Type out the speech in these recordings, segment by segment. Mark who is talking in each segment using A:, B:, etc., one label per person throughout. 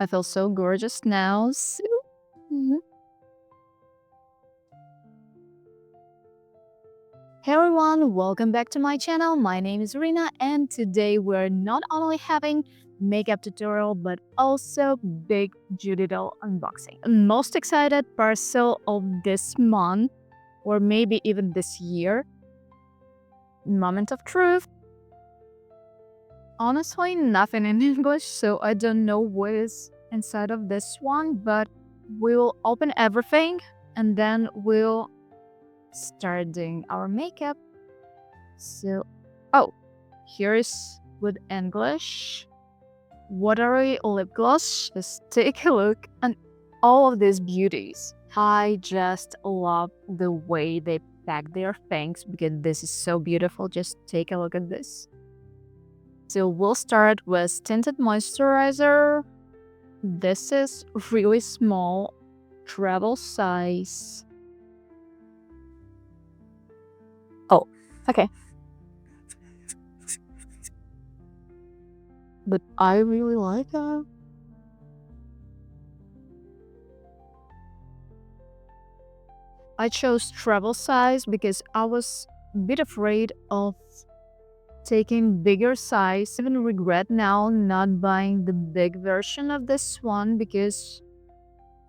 A: I feel so gorgeous now. Mhm. Hey everyone, welcome back to my channel. My name is Rina and today we're not only having makeup tutorial but also big Judydoll unboxing. Most excited parcel of this month or maybe even this year. Moment of truth. Honestly, nothing in English, so I don't know what is inside of this one, but we'll open everything and then we'll start doing our makeup. So, oh, here is with English. Watery Lip Gloss. Just take a look at all of these beauties. I just love the way they pack their things because this is so beautiful. Just take a look at this. So we'll start with tinted moisturizer. This is really small, travel size. Oh, okay. But I really like it. I chose travel size because I was a bit afraid of taking bigger size. I even regret now not buying the big version of this one because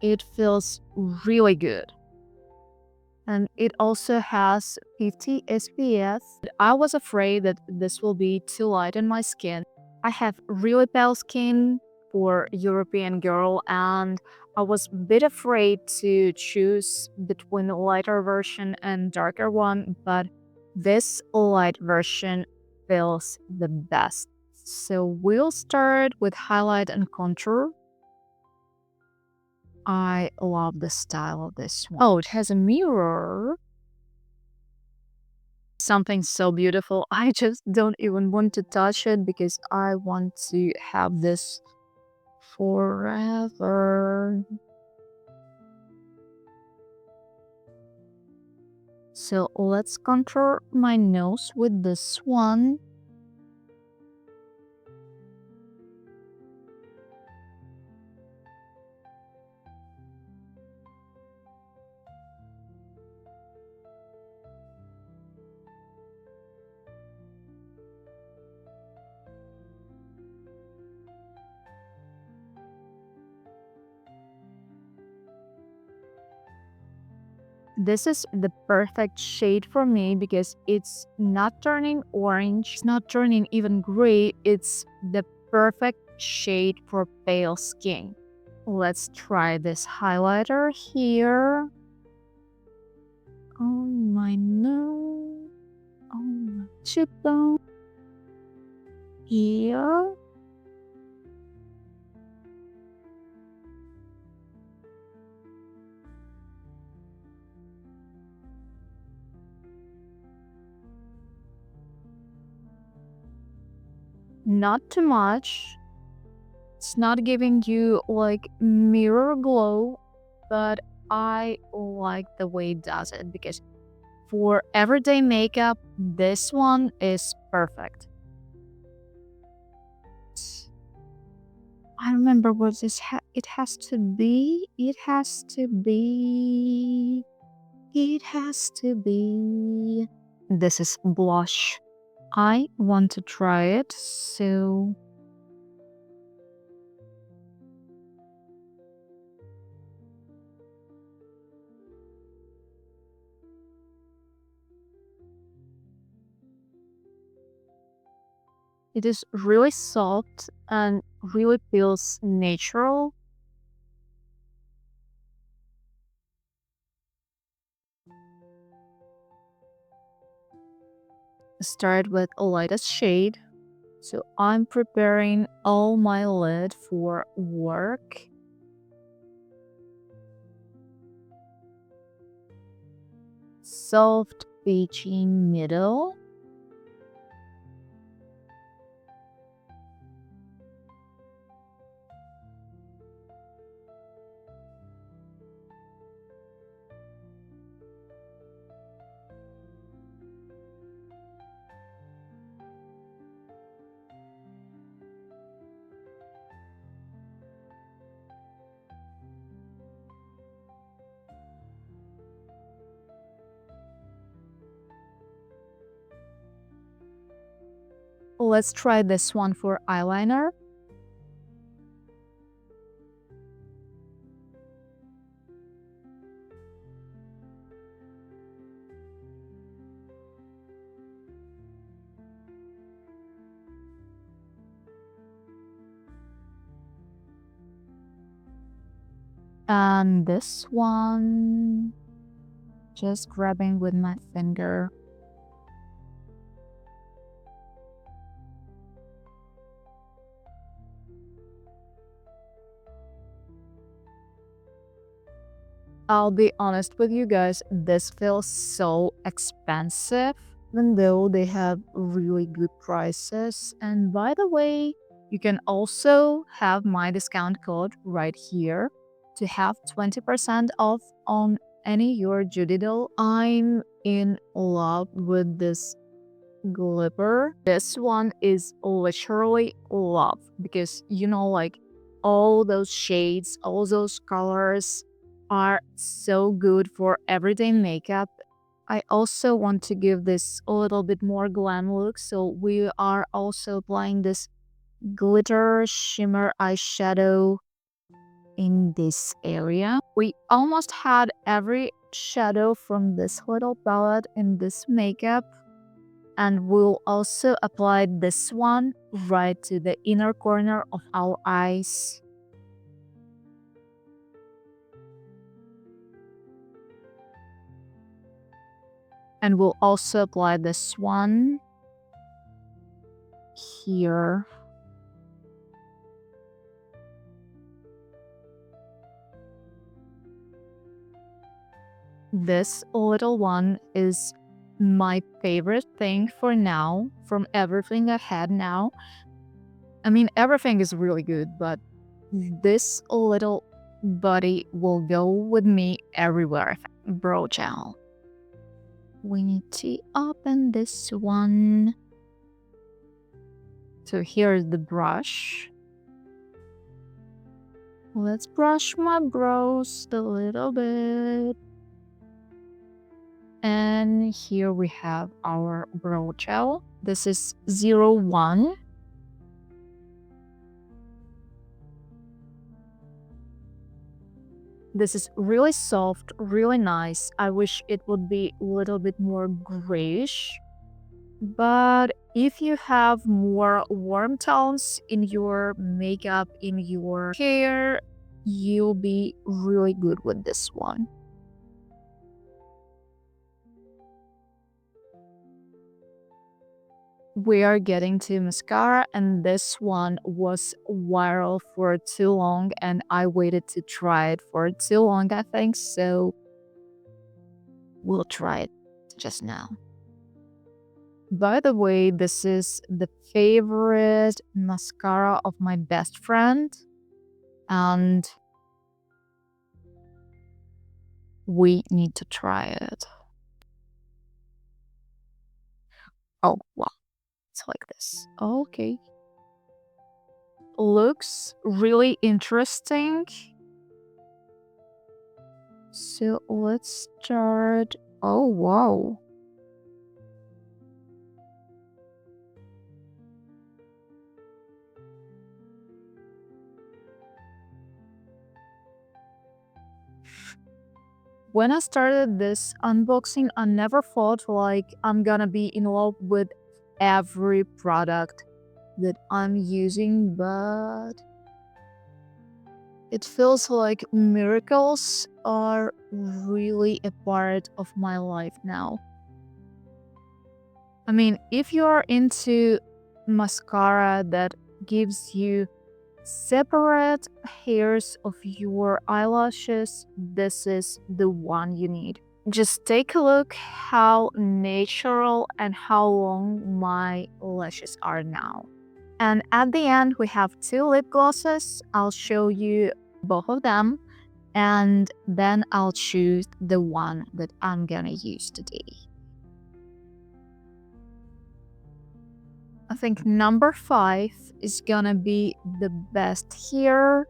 A: it feels really good. And it also has 50 SPF. I was afraid that this will be too light on my skin. I have really pale skin for European girl and I was a bit afraid to choose between the lighter version and darker one, but this light version feels the best. So we'll start with highlight and contour. I love the style of this one. Oh, it has a mirror. Something so beautiful. I just don't even want to touch it because I want to have this forever. So let's contour my nose with this one. This is the perfect shade for me because it's not turning orange, it's not turning even gray, it's the perfect shade for pale skin. Let's try this highlighter here on my nose, on my cheekbone, here. Not too much. It's not giving you like mirror glow, but I like the way it does it because for everyday makeup, this one is perfect. I remember what this it has to be. It has to be. It has to be. This is blush. I want to try it, so it is really soft and really feels natural. Start with a lightest shade. So I'm preparing all my lid for work. Soft peachy middle. let's try this one for eyeliner. And this one, just grabbing with my finger. I'll be honest with you guys, this feels so expensive, even though they have really good prices. And by the way, you can also have my discount code right here to have 20% off on any your Judydoll. I'm in love with this glipper. This one is literally love because you know, like all those shades, all those colors are so good for everyday makeup. I also want to give this a little bit more glam look, so we are also applying this glitter shimmer eyeshadow in this area. We almost had every shadow from this little palette in this makeup, and we'll also apply this one right to the inner corner of our eyes. And we'll also apply this one here. This little one is my favorite thing for now from everything I had now. I mean, everything is really good, but this little buddy will go with me everywhere. Brow gel. We need to open this one. So here's the brush. Let's brush my brows a little bit. And here we have our brow gel. This is 01. This is really soft, really nice. I wish it would be a little bit more grayish. But if you have more warm tones in your makeup, in your hair, you'll be really good with this one. We are getting to mascara, and this one was viral for too long, and I waited to try it for too long, I think, so we'll try it just now. By the way, this is the favorite mascara of my best friend, and we need to try it. Oh, wow. It's like this. Okay. Looks really interesting. So let's start. Oh, wow. When I started this unboxing, I never thought like I'm gonna be in love with every product that I'm using, but it feels like miracles are really a part of my life now. I mean, if you're into mascara that gives you separate hairs of your eyelashes, this is the one you need. Just take a look how natural and how long my lashes are now. And at the end, we have two lip glosses. I'll show you both of them, and then I'll choose the one that I'm gonna use today. I think number 5 is gonna be the best here.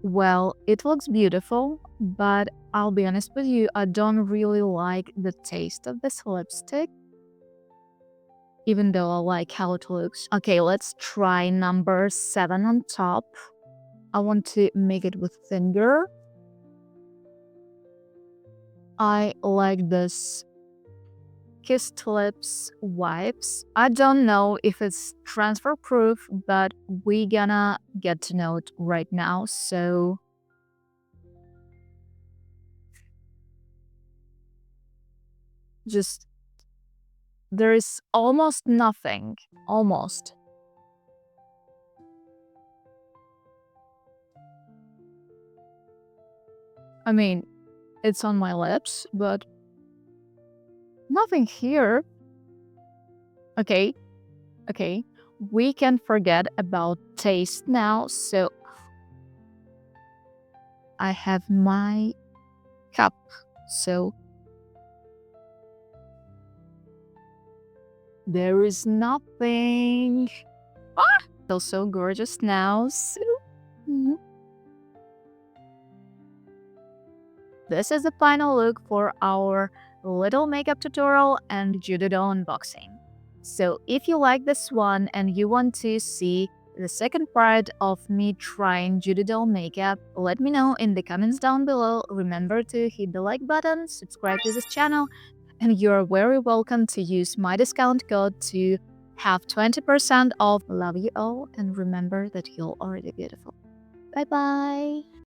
A: Well, it looks beautiful, but I'll be honest with you, I don't really like the taste of this lipstick, even though I like how it looks. Okay, let's try number 7 on top. I want to make it with finger. I like this Kissed Lips wipes. I don't know if it's transfer proof, but we gonna get to know it right now. So just there is almost nothing. Almost. I mean, it's on my lips, but nothing here. Okay, okay. We can forget about taste now. So I have my cup. So there is nothing. Ah! Feels so gorgeous now. So, mhm. This is the final look for our little makeup tutorial and Judydoll unboxing. So if you like this one and you want to see the second part of me trying Judydoll makeup, let me know in the comments down below. Remember to hit the like button, subscribe to this channel, and you're very welcome to use my discount code to have 20% off. Love you all, and remember that you're already beautiful. Bye bye!